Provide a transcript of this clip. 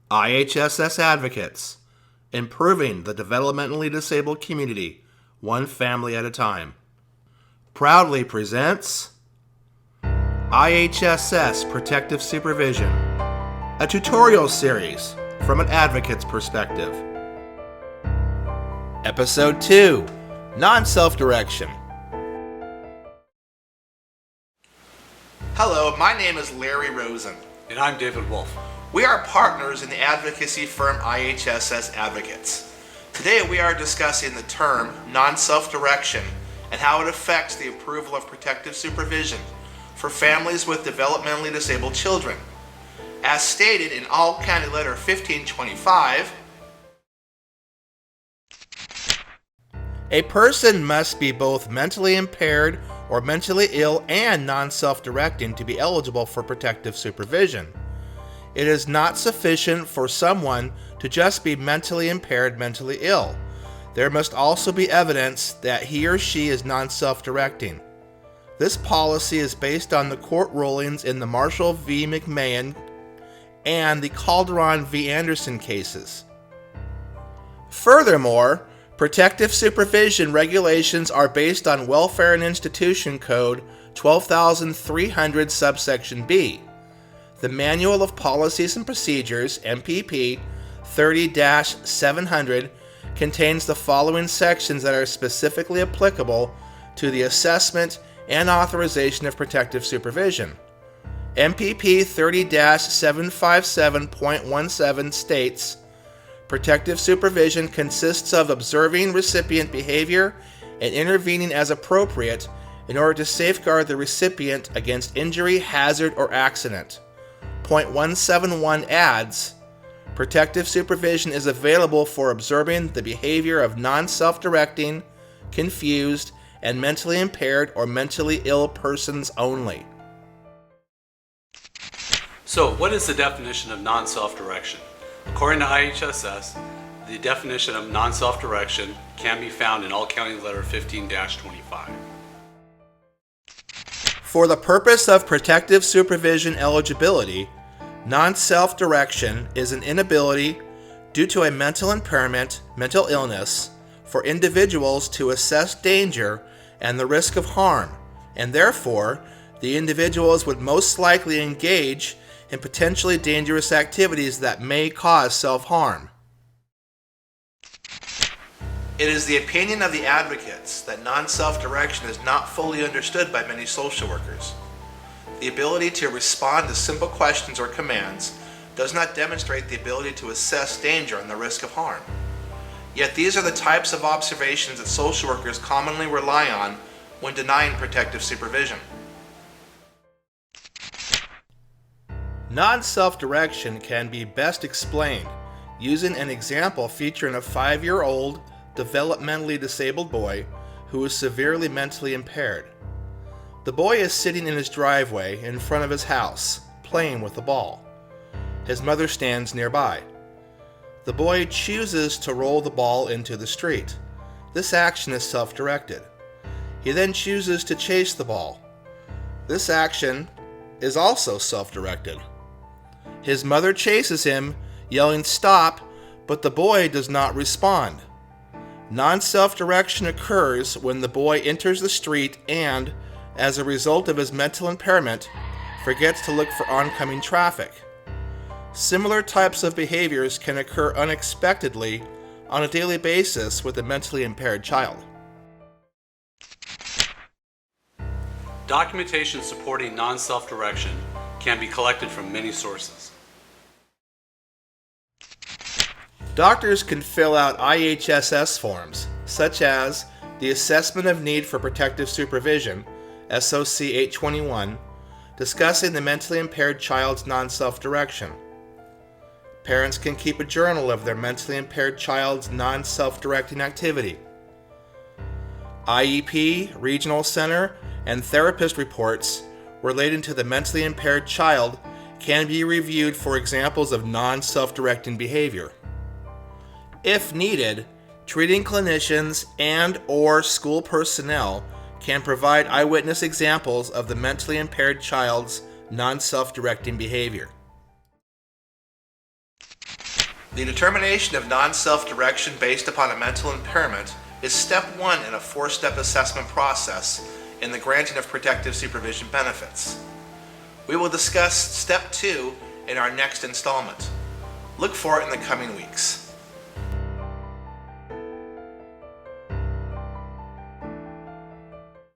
IHSS Advocates, improving the developmentally disabled community, one family at a time, proudly presents IHSS Protective Supervision, a tutorial series from an advocate's perspective. Episode 2, Nonself-Direction. Hello, my name is Larry Rosen. And I'm David Wolf. We are partners in the advocacy firm IHSS Advocates. Today we are discussing the term non-self-direction and how it affects the approval of protective supervision for families with developmentally disabled children. As stated in All County Letter 1525, a person must be both mentally impaired or mentally ill and non-self-directing to be eligible for protective supervision. It is not sufficient for someone to just be mentally impaired, mentally ill. There must also be evidence that he or she is non-self-directing. This policy is based on the court rulings in the Marshall v. McMahon and the Calderon v. Anderson cases. Furthermore, protective supervision regulations are based on Welfare and Institution Code 12,300 subsection B. The Manual of Policies and Procedures, MPP 30-700, contains the following sections that are specifically applicable to the assessment and authorization of protective supervision. MPP 30-757.17 states, protective supervision consists of observing recipient behavior and intervening as appropriate in order to safeguard the recipient against injury, hazard, or accident. Point 171 adds, protective supervision is available for observing the behavior of non-self-directing, confused, and mentally impaired or mentally ill persons only. So, what is the definition of non-self-direction? According to IHSS, the definition of non-self-direction can be found in All County Letter 15-25. For the purpose of protective supervision eligibility, non-self-direction is an inability due to a mental impairment, mental illness, for individuals to assess danger and the risk of harm, and therefore, the individuals would most likely engage in potentially dangerous activities that may cause self-harm. It is the opinion of the advocates that non-self-direction is not fully understood by many social workers. The ability to respond to simple questions or commands does not demonstrate the ability to assess danger and the risk of harm. Yet these are the types of observations that social workers commonly rely on when denying protective supervision. Non-self-direction can be best explained using an example featuring a 5-year-old developmentally disabled boy who is severely mentally impaired. The boy is sitting in his driveway in front of his house, playing with a ball. His mother stands nearby. The boy chooses to roll the ball into the street. This action is self-directed. He then chooses to chase the ball. This action is also self-directed. His mother chases him, yelling "stop," but the boy does not respond. Non-self-direction occurs when the boy enters the street and, as a result of his mental impairment, forgets to look for oncoming traffic. Similar types of behaviors can occur unexpectedly on a daily basis with a mentally impaired child. Documentation supporting non-self-direction can be collected from many sources. Doctors can fill out IHSS forms, such as the Assessment of Need for Protective Supervision, SOC 821, discussing the mentally impaired child's non-self-direction. Parents can keep a journal of their mentally impaired child's non-self-directing activity. IEP, Regional Center, and therapist reports relating to the mentally impaired child can be reviewed for examples of non-self-directing behavior. If needed, treating clinicians and/or school personnel can provide eyewitness examples of the mentally impaired child's non-self-directing behavior. The determination of non-self-direction based upon a mental impairment is step 1 in a 4-step assessment process in the granting of protective supervision benefits. We will discuss step 2 in our next installment. Look for it in the coming weeks.